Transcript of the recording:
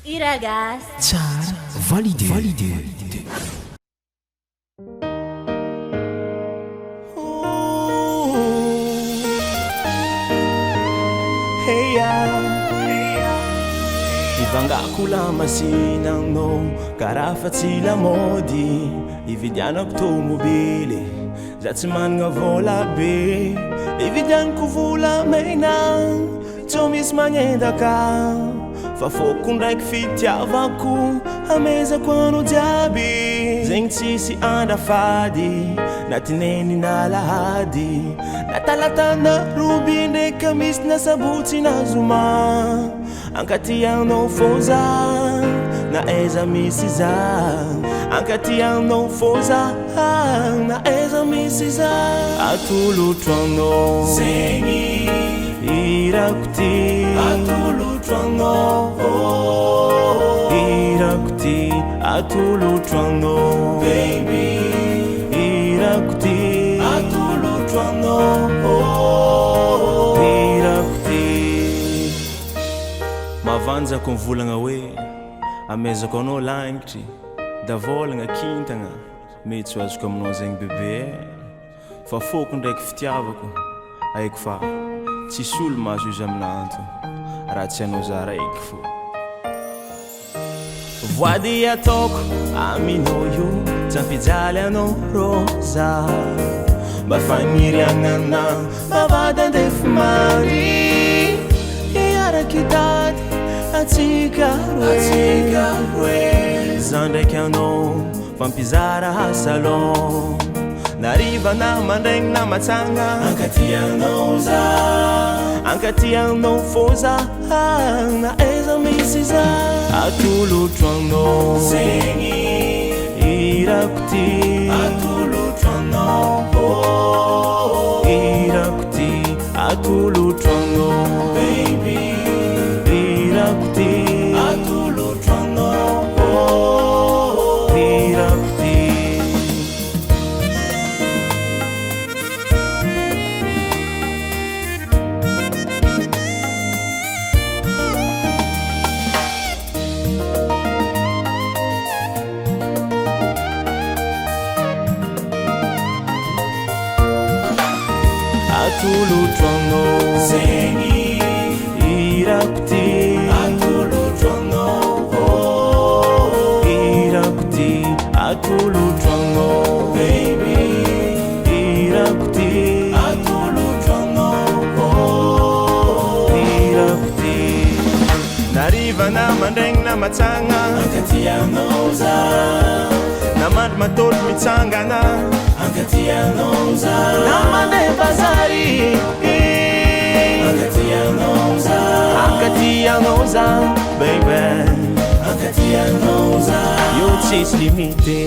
I ragazzi. Tsara validé. Ivangako lamasinanao karaha tsy lamôdy ividianako tômôbily za tsy managna vôla be ividianako volamena tsy misy magnendaka fa fôko ndraiky fitiavako amezako anao jiaby zegny tsisy andafady na tineny na lahady na talata na roby ndraiky misy na sabotsy na zoma ankatianao fô za na aiza misy za ankatianao fô za na aiza misy za atolotroanao zegny irako ty atolotroanao irako ty atolotroanao baby irako ty atolotroanao irako ty mavanjako mivolagna hoe amezako anao langitry da vôlagna kintagna mety tsy azoko aminao zegny bebe fa fôko ndraiky fitiavako haiko fa tsisy olo mahazo izy aminanto raha tsy anao za raiky fô voady ataoko aminao io tsy ampijaly anao roza mba faniriagnana mavady andefy mary iaraky tady atsika roe za ndraiky anao fampizara salon nariva na mandraigny na matsagna ankatianao za ankatianao fô za na aiza misy za atolotroanao zegny irako ty atolotroanao irako ty atolotroanao baby irako ty atolotroanao irako ty atolotroanao zegny irako ty atolotroanao irako ty atolotroanao baby irako ty atolotroanao irako ty nariva na mandraigny na matsagna ankatianao za na mandry matôly mitsangana ankatianao za na mandeha bazary ankatianao za ankatianao za baby ankatianao za io tsisy limité